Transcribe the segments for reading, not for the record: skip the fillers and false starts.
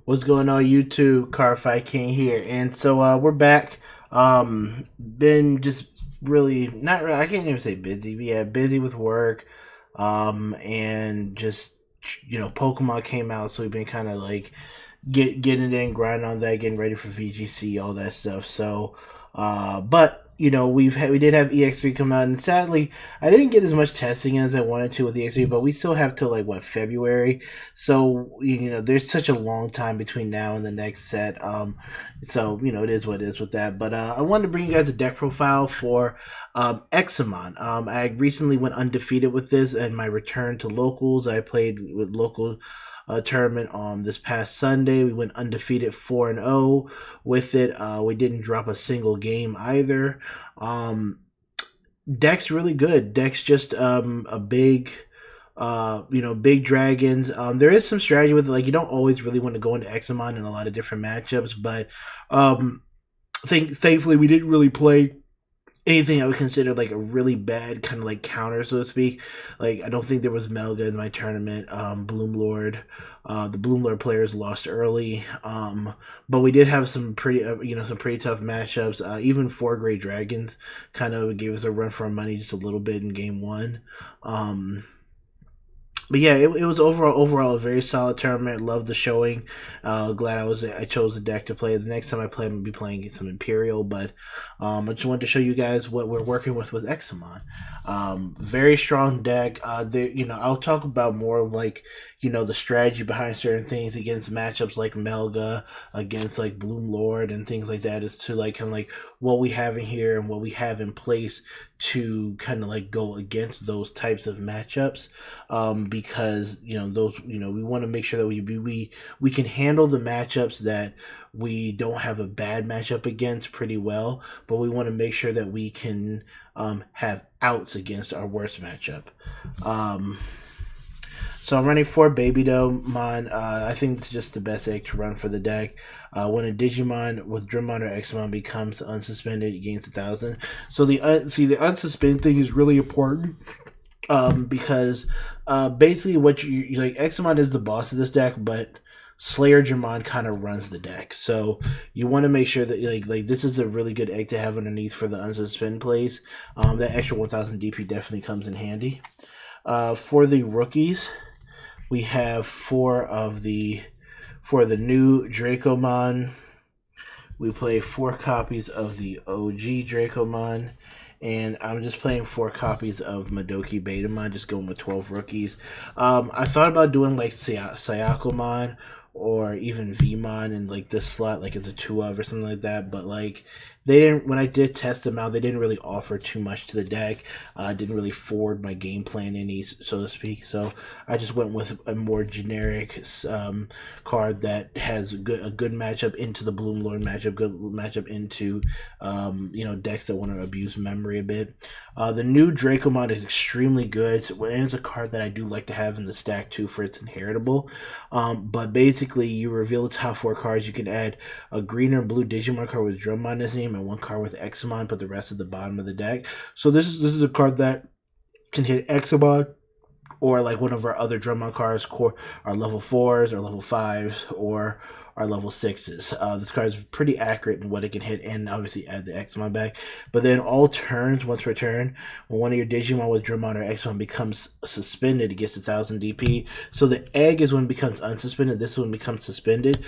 What's going on YouTube? Car5 King here. And so we're back. Been just really not really, I can't even say busy, but yeah, busy with work. And just Pokemon came out, so we've been kind of like getting in, grinding on that, getting ready for VGC, all that stuff. So but we did have EX-3 come out, and sadly I didn't get as much testing as I wanted to with EX-3, but we still have till like what, February. So there's such a long time between now and the next set. So it is what it is with that. But I wanted to bring you guys a deck profile for Examon. I recently went undefeated with this, and my return to locals, I played with local tournament this past Sunday. We went undefeated 4-0 with it. We didn't drop a single game either. Deck's really good. Deck's just a big big dragons. There is some strategy with it. Like, you don't always really want to go into Examon in a lot of different matchups, but thankfully we didn't really play anything I would consider like a really bad kind of like counter, so to speak. Like, I don't think there was Melga in my tournament. Bloomlord, the Bloomlord players lost early, but we did have some pretty some pretty tough matchups. Even 4 Great Dragons kind of gave us a run for our money just a little bit in game 1. But yeah, it was overall a very solid tournament. Loved the showing. Glad I chose the deck to play. The next time I play, I'm gonna be playing some Imperial. But I just wanted to show you guys what we're working with Examon. Very strong deck. I'll talk about more of like the strategy behind certain things against matchups like Melga, against like Bloomlord and things like that, as to like kind of like what we have in here and what we have in place to kind of like go against those types of matchups. Because those we want to make sure that we can handle the matchups that we don't have a bad matchup against pretty well, but we want to make sure that we can have outs against our worst matchup. So I'm running 4 Digimon. I think it's just the best egg to run for the deck. When a Digimon with Dramon or Examon becomes unsuspended, it gains 1,000. So the unsuspended thing is really important. Because basically what you like, Examon is the boss of this deck, but slayerdramon kind of runs the deck. So you want to make sure that like this is a really good egg to have underneath for the unsuspend plays. That extra 1,000 DP definitely comes in handy. For the rookies, we have for the new Dracomon, we play 4 copies of the OG Dracomon. And I'm just playing 4 copies of Madoki Betamon, just going with 12 rookies. I thought about doing like Sayakomon or even Vmon in like this slot, like it's a 2 of or something like that. But like they didn't, when I did test them out, they didn't really offer too much to the deck. Didn't really forward my game plan any, so to speak. So I just went with a more generic card that has a good matchup into the Bloomlord matchup, good matchup into decks that want to abuse memory a bit. The new Dracomon is extremely good, and it's a card that I do like to have in the stack too for its inheritable. But basically, you reveal the top 4 cards. You can add a green or blue Digimon card with Drum on his name and 1 card with Examon, put the rest at the bottom of the deck. So this is a card that can hit Examon, or like one of our other Drummon cards, our level 4s or level 5s, or our level 6s. This card is pretty accurate in what it can hit, and obviously add the Examon back. But then all turns, once per turn, when one of your Digimon with Drummon or Examon becomes suspended, it gets 1,000 DP. So the egg is when it becomes unsuspended. This one becomes suspended.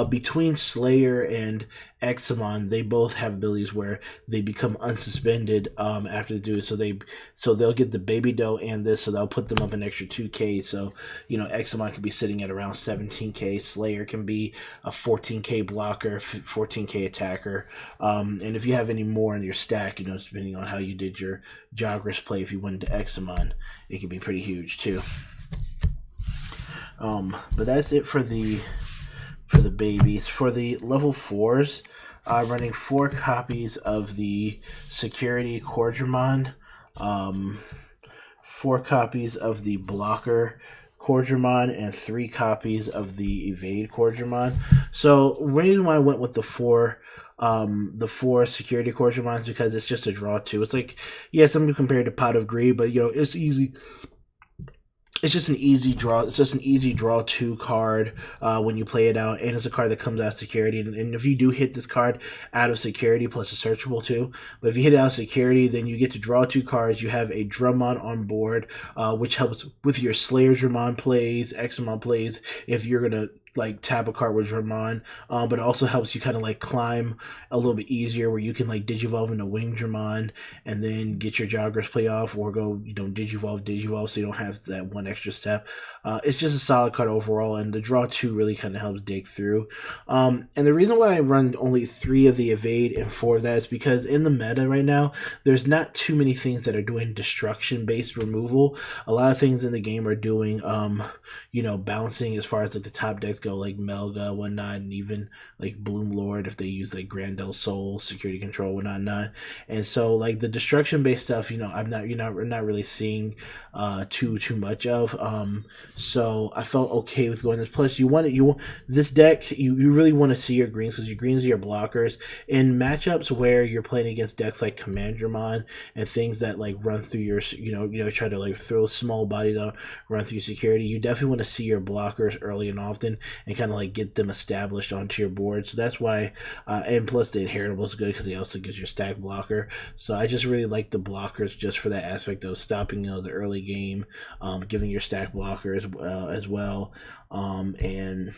Between Slayer and Examon, they both have abilities where they become unsuspended after they do it. So they'll get the baby dough and this, so that'll put them up an extra 2k. So Examon can be sitting at around 17k. Slayer can be a 14k blocker, 14k attacker. And if you have any more in your stack, depending on how you did your Jogger's play, if you went into Examon, it can be pretty huge too. But that's it for the babies. For the level 4s, running 4 copies of the Security Quadramon, 4 copies of the Blocker Quadramon, and 3 copies of the Evade Quadramon. So the reason why I went with the 4 Security Quadramons, because it's just a draw too. It's like, yeah, something compared to Pot of Greed, but it's easy. it's just an easy draw. It's just an easy draw two card when you play it out, and it's a card that comes out of security. And if you do hit this card out of security, plus it's searchable too. But if you hit it out of security, then you get to draw two cards. You have a Drummon on board, which helps with your slayerdramon plays, Examon plays. If you're gonna like tap a card with Dramon, but it also helps you kind of like climb a little bit easier, where you can like Digivolve into Wing Dramon and then get your Joggers play off, or go Digivolve, so you don't have that one extra step. It's just a solid card overall, and the draw two really kind of helps dig through. And the reason why I run only 3 of the evade and 4 of that is because in the meta right now, there's not too many things that are doing destruction based removal. A lot of things in the game are doing balancing as far as like the top decks go, like Melga, whatnot, and even like Bloom Lord if they use like Grandel Soul, Security Control, whatnot. And so like the destruction based stuff, we're not really seeing too much of. So I felt okay with going this. Plus, this deck. You really want to see your greens, because your greens are your blockers in matchups where you're playing against decks like Commandramon and things that like run through your try to like throw small bodies out, run through security. You definitely want to see your blockers early and often and kind of like get them established onto your board. So that's why, and plus the inheritable is good because it also gives your stack blocker. So I just really like the blockers just for that aspect of stopping the early game, giving your stack blockers as well, and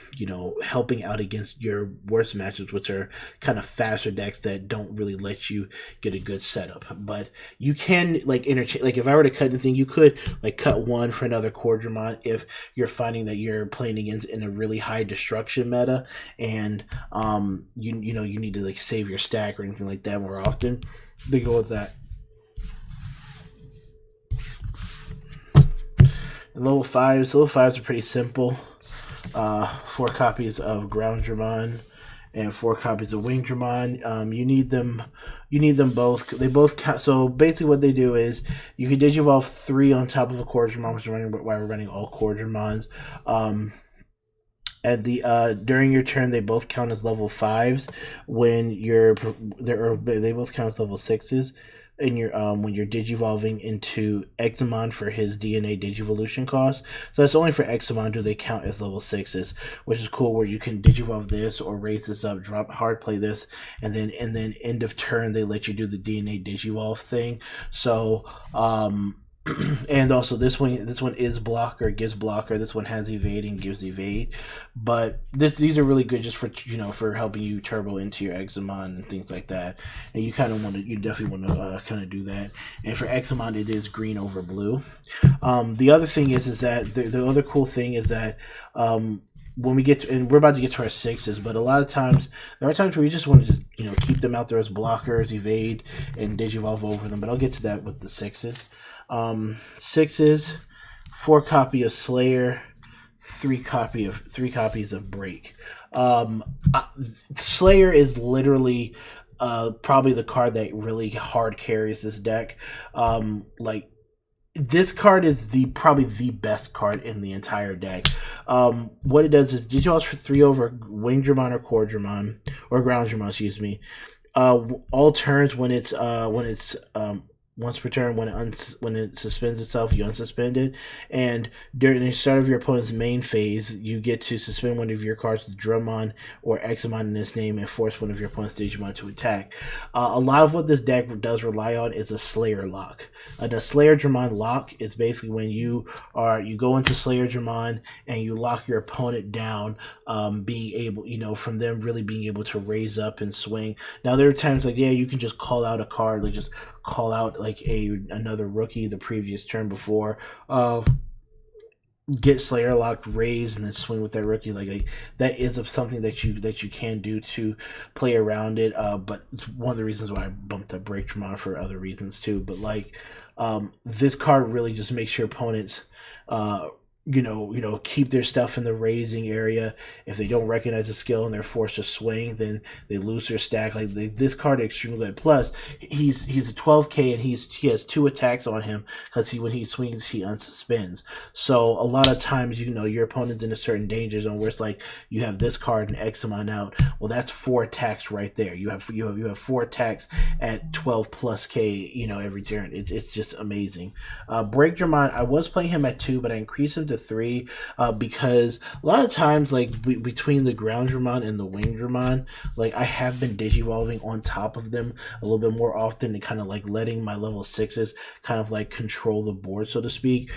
helping out against your worst matchups, which are kind of faster decks that don't really let you get a good setup. But you can like interchange. Like if I were to cut anything, you could like cut one for another Quadramon if you're finding that you're playing against in a really high destruction meta, and you need to like save your stack or anything like that more often. They go with that. And level 5s are pretty simple. 4 copies of Ground Dramon and 4 copies of Wing Dramon. You need them both. They both count. So basically what they do is you can Digivolve 3 on top of a Core Dramon, which is why we're running all Core Dramons. At the during your turn, they both count as level 5s. They both count as level 6s. In your when you're digivolving into Examon for his DNA Digivolution cost. So that's only for Examon do they count as level 6s, which is cool, where you can digivolve this or raise this up, drop hard play this, and then end of turn they let you do the DNA Digivolve thing. So and also this one is blocker, gives blocker. This one has evade and gives evade. But these are really good just for helping you turbo into your Examon and things like that. And you definitely want to kind of do that. And for Examon, it is green over blue. The other thing is that the other cool thing is that when we get to, and we're about to get to our 6s, but a lot of times there are times where you just want to just keep them out there as blockers, evade, and digivolve over them. But I'll get to that with the 6s. 6s, 4 copy of Slayer, 3 copies of Break. Slayer is literally probably the card that really hard carries this deck. This card is probably the best card in the entire deck. What it does is Digivolves for 3 over Wing Dramon or Core Dramon or Ground Dramon, excuse me. All turns when it's once per turn, when it suspends itself, you unsuspend it. And during the start of your opponent's main phase, you get to suspend one of your cards with Drummon or Examon in its name and force one of your opponent's Digimon to attack. A lot of what this deck does rely on is a Slayer lock. The Slayer Dramon lock is basically when you go into Slayer Dramon and you lock your opponent down, being able, from them really being able to raise up and swing. Now there are times you can just call out a card, like just call out like another rookie the previous turn before, get Slayer locked, raise, and then swing with that rookie. Like that is something that you can do to play around it. But it's one of the reasons why I bumped up Break Dramon for other reasons too. But this card really just makes your opponents keep their stuff in the raising area. If they don't recognize a skill and they're forced to swing, then they lose their stack. Like this card is extremely good. Plus, he's a 12K and he has 2 attacks on him because when he swings he unsuspends. So a lot of times your opponent's in a certain danger zone where it's like you have this card and Examon out. Well, that's 4 attacks right there. You have 4 attacks at 12 plus K. Every turn. It's just amazing. Break Dramon. I was playing him at 2, but I increased him to 3 because a lot of times, like between the ground Dramon and the wing Dramon, like I have been digivolving on top of them a little bit more often and kind of like letting my level 6s kind of like control the board, so to speak.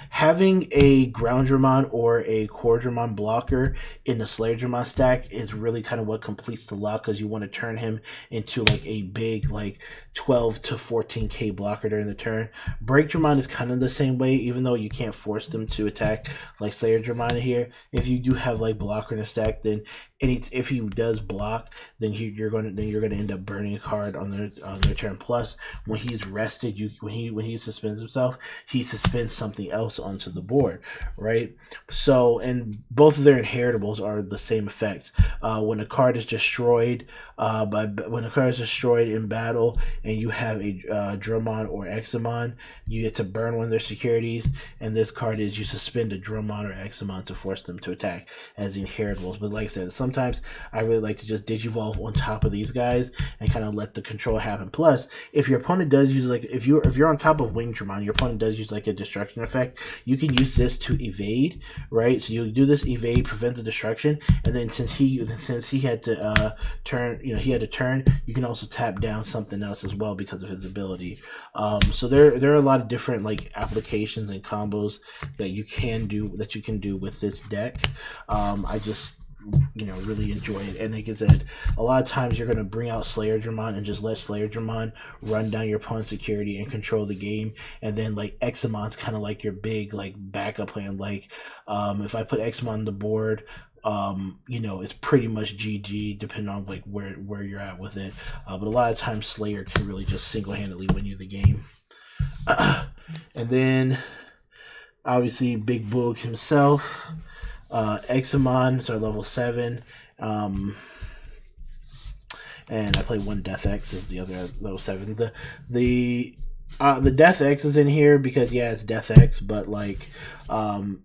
Having a ground Dramon or a core Dramon blocker in the Slayer Dramon stack is really kind of what completes the lock, because you want to turn him into like a big like 12 to 14K blocker during the turn. Break Dramon is kind of the same way, even though you can't force them to attack like Slayer Dramon here. If you do have like blocker in a stack, then if he does block, then you're going to end up burning a card on their turn. Plus, when he's rested, when he suspends himself, he suspends something else onto the board, right? So, and both of their inheritables are the same effect. When a card is destroyed, in battle, and you have a Dramon or Examon, you get to burn one of their securities, and this card is you suspend a Dramon or Examon to force them to attack as inheritables. But like I said, sometimes I really like to just digivolve on top of these guys and kind of let the control happen. Plus, if your opponent does use like if you're on top of Wing Dramon, your opponent does use like a destruction effect, you can use this to evade, right? So you do this evade, prevent the destruction, and then since he had to turn, you can also tap down something else as well because of his ability. So there are a lot of different like applications and combos that you can do with this deck. I just really enjoy it. And like I said, a lot of times you're going to bring out Slayer Dramon and just let Slayer Dramon run down your opponent's security and control the game. And then like Examon's kind of like your big like backup plan. Like if I put Examon on the board, it's pretty much GG depending on like where you're at with it. But a lot of times Slayer can really just single-handedly win you the game. And then obviously Big Boog himself. Examon is our level 7, and I play 1 Death X is the other level 7. The Death X is in here because it's Death X, but like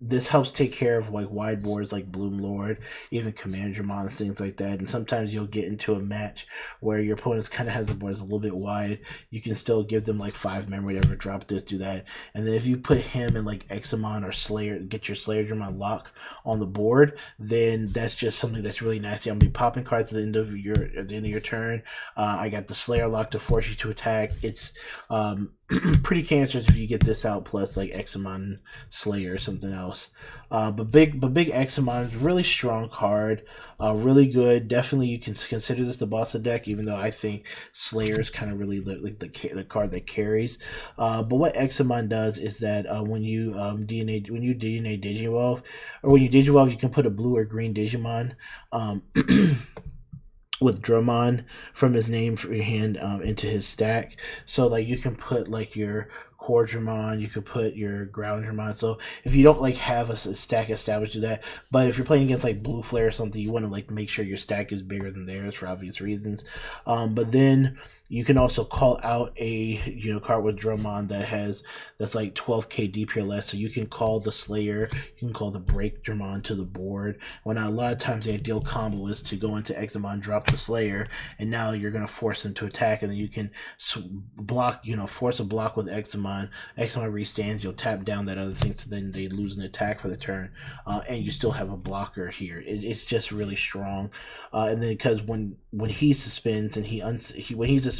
this helps take care of like wide boards like Bloom Lord, even Command Dramon, and things like that. And sometimes you'll get into a match where your opponent kind of has the boards a little bit wide. You can still give them like 5 memory, whatever, drop this, do that. And then if you put him in like Examon or Slayer, get your Slayer Dramon lock on the board, then that's just something that's really nasty. I'm gonna be popping cards at the end of your turn. I got the Slayer lock to force you to attack. It's pretty cancerous if you get this out, plus like Examon Slayer or something else. But big Examon is a really strong card, really good. Definitely you can consider this the boss of the deck, even though I think Slayer is kind of really like the card that carries. But what Examon does is that when you DNA Digivolve, or when you Digivolve, you can put a blue or green Digimon with Dramon from his name for your hand into his stack. So like you can put like your core Dramon, you could put your ground Dramon. So if you don't like have a stack established, do that. But if you're playing against like Blue Flare or something, you want to like make sure your stack is bigger than theirs for obvious reasons. But then you can also call out a card with Dramon that's like 12k DP or less. So you can call the Slayer, you can call the Break Dramon to the board. When a lot of times the ideal combo is to go into Examon, drop the Slayer, and now you're gonna force him to attack, and then you can block, force a block with Examon. Examon restands, you'll tap down that other thing, so then they lose an attack for the turn, and you still have a blocker here. It's just really strong. And then because when he suspends and he unsuspends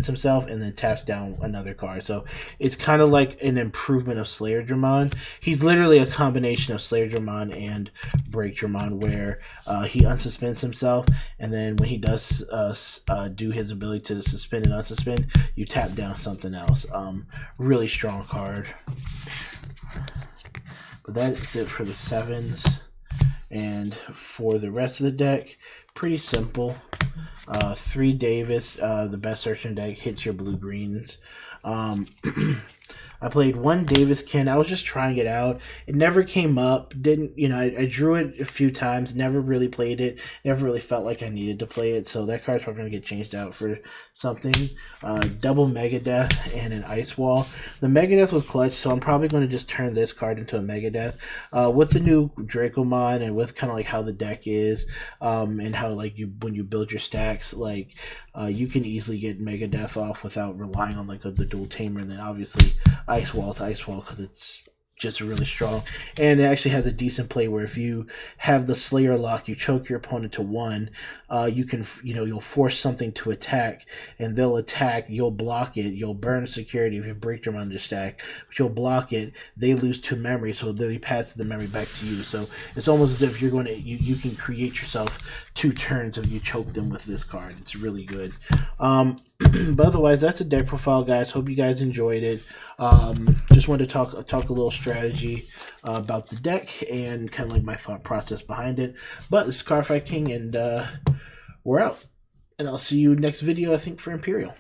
himself and then taps down another card. So it's kind of like an improvement of Slayer Dramon. He's literally a combination of Slayer Dramon and Break Dramon, where he unsuspends himself, and then when he does do his ability to suspend and unsuspend, you tap down something else. Really strong card. But that's it for the 7s. And for the rest of the deck, pretty simple. 3 Davis, the best search in deck, hits your blue greens. I played one Daviskin. I was just trying it out. It never came up. Didn't, you know, I drew it a few times. Never really played it. Never really felt like I needed to play it. So that card's probably going to get changed out for something. Double Megadeth and an Ice Wall. The Megadeth was clutch, so I'm probably going to just turn this card into a Megadeth. With the new Dracomon and with kind of like how the deck is, and how like when you build your stacks, like you can easily get Megadeth off without relying on like the dual tamer, and then obviously Ice Wall to Ice Wall because it's just really strong, and it actually has a decent play where if you have the Slayer lock, you choke your opponent to 1. You can, you know, you'll force something to attack, and they'll attack. You'll block it. You'll burn security if you break them on your stack, but you'll block it. They lose 2 memory, so they pass the memory back to you. So it's almost as if you're going to you can create yourself 2 turns if you choke them with this card. It's really good. But otherwise, that's the deck profile, guys. Hope you guys enjoyed it. Just wanted to talk a little strategy about the deck and kind of like my thought process behind it. But this is Cardfight King, and we're out. And I'll see you next video, I think, for Imperial.